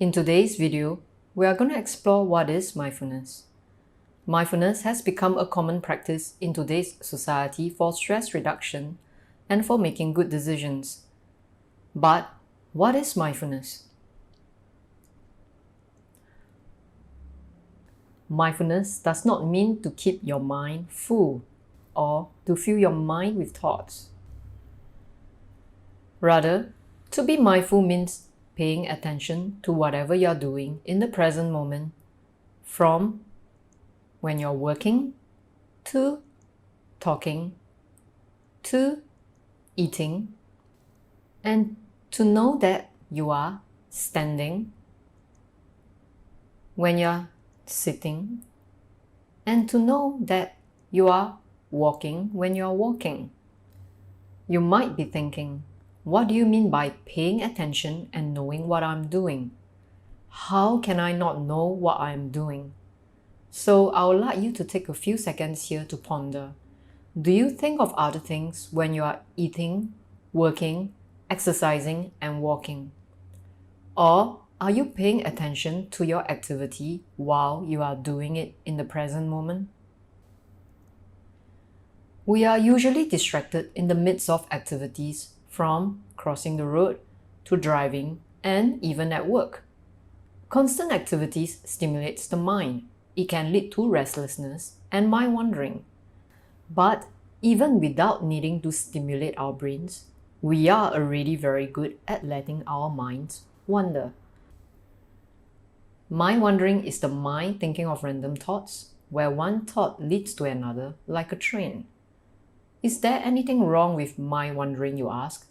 In today's video, we are going to explore what is mindfulness. Mindfulness has become a common practice in today's society for stress reduction and for making good decisions. But what is mindfulness? Mindfulness does not mean to keep your mind full or to fill your mind with thoughts. Rather, to be mindful means paying attention to whatever you're doing in the present moment, from when you're working, to talking, to eating, and to know that you are standing, when you're sitting, and to know that you are walking when you're walking. You might be thinking, what do you mean by paying attention and knowing what I'm doing? How can I not know what I'm doing? So I would like you to take a few seconds here to ponder. Do you think of other things when you are eating, working, exercising, and walking? Or are you paying attention to your activity while you are doing it in the present moment? We are usually distracted in the midst of activities, from crossing the road to driving and even at work. Constant activities stimulates the mind. It can lead to restlessness and mind wandering. But even without needing to stimulate our brains, we are already very good at letting our minds wander. Mind wandering is the mind thinking of random thoughts, where one thought leads to another like a train. Is there anything wrong with mind wandering, you ask?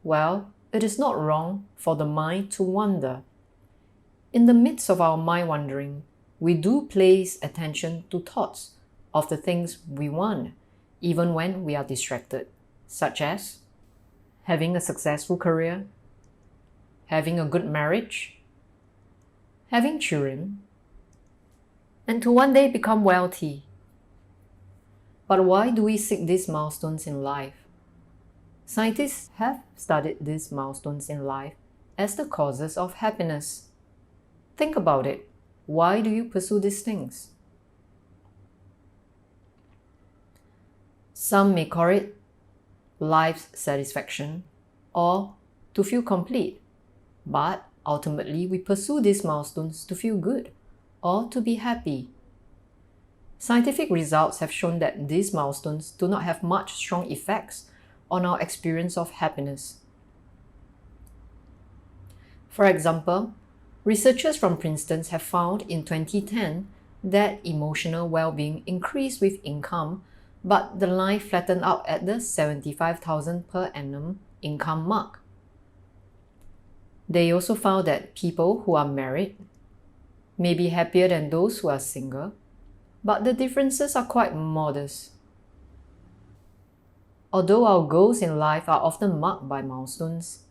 Well, it is not wrong for the mind to wander. In the midst of our mind wandering, we do place attention to thoughts of the things we want, even when we are distracted, such as having a successful career, having a good marriage, having children, and to one day become wealthy. But why do we seek these milestones in life? Scientists have studied these milestones in life as the causes of happiness. Think about it. Why do you pursue these things? Some may call it life's satisfaction or to feel complete. But ultimately, we pursue these milestones to feel good or to be happy. Scientific results have shown that these milestones do not have much strong effects on our experience of happiness. For example, researchers from Princeton have found in 2010 that emotional well-being increased with income, but the line flattened out at the $75,000 per annum income mark. They also found that people who are married may be happier than those who are single, but the differences are quite modest. Although our goals in life are often marked by milestones,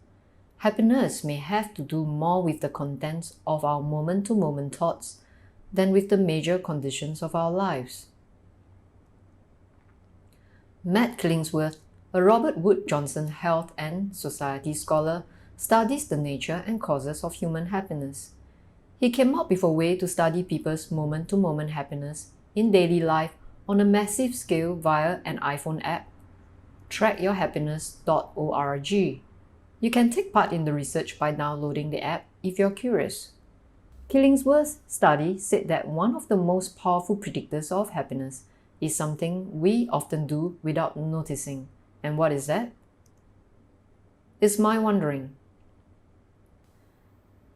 happiness may have to do more with the contents of our moment-to-moment thoughts than with the major conditions of our lives. Matt Killingsworth, a Robert Wood Johnson health and society scholar, studies the nature and causes of human happiness. He came up with a way to study people's moment-to-moment happiness in daily life on a massive scale via an iPhone app, trackyourhappiness.org. You can take part in the research by downloading the app if you're curious. Killingsworth's study said that one of the most powerful predictors of happiness is something we often do without noticing. And what is that? It's mind wandering.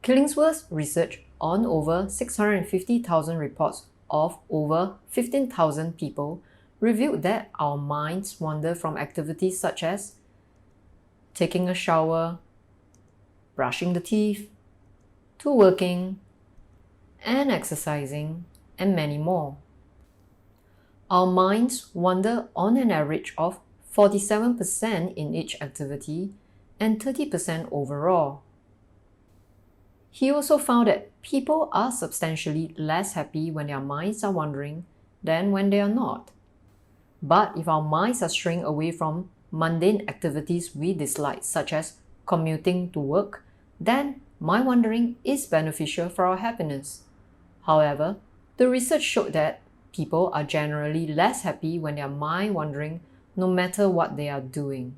Killingsworth's research on over 650,000 reports of over 15,000 people revealed that our minds wander from activities such as taking a shower, brushing the teeth, to working, and exercising, and many more. Our minds wander on an average of 47% in each activity and 30% overall. He also found that people are substantially less happy when their minds are wandering than when they are not. But if our minds are straying away from mundane activities we dislike, such as commuting to work, then mind wandering is beneficial for our happiness. However, the research showed that people are generally less happy when they are mind wandering, no matter what they are doing.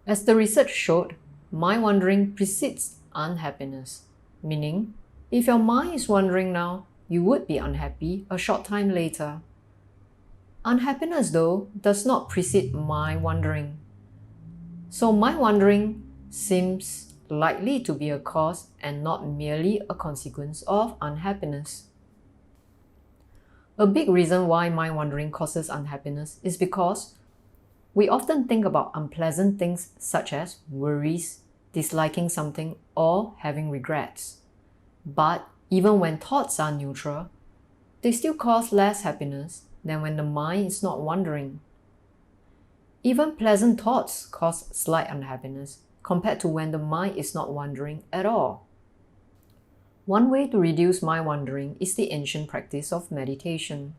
As the research showed, mind wandering precedes unhappiness, meaning if your mind is wandering now, you would be unhappy a short time later. Unhappiness, though, does not precede mind wandering. So mind wandering seems likely to be a cause and not merely a consequence of unhappiness. A big reason why mind wandering causes unhappiness is because we often think about unpleasant things such as worries, disliking something, or having regrets. But even when thoughts are neutral, they still cause less happiness than when the mind is not wandering. Even pleasant thoughts cause slight unhappiness compared to when the mind is not wandering at all. One way to reduce mind wandering is the ancient practice of meditation.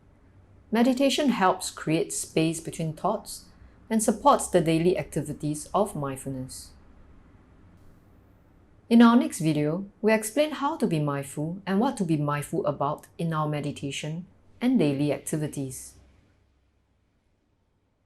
Meditation helps create space between thoughts and supports the daily activities of mindfulness. In our next video, we explain how to be mindful and what to be mindful about in our meditation and daily activities.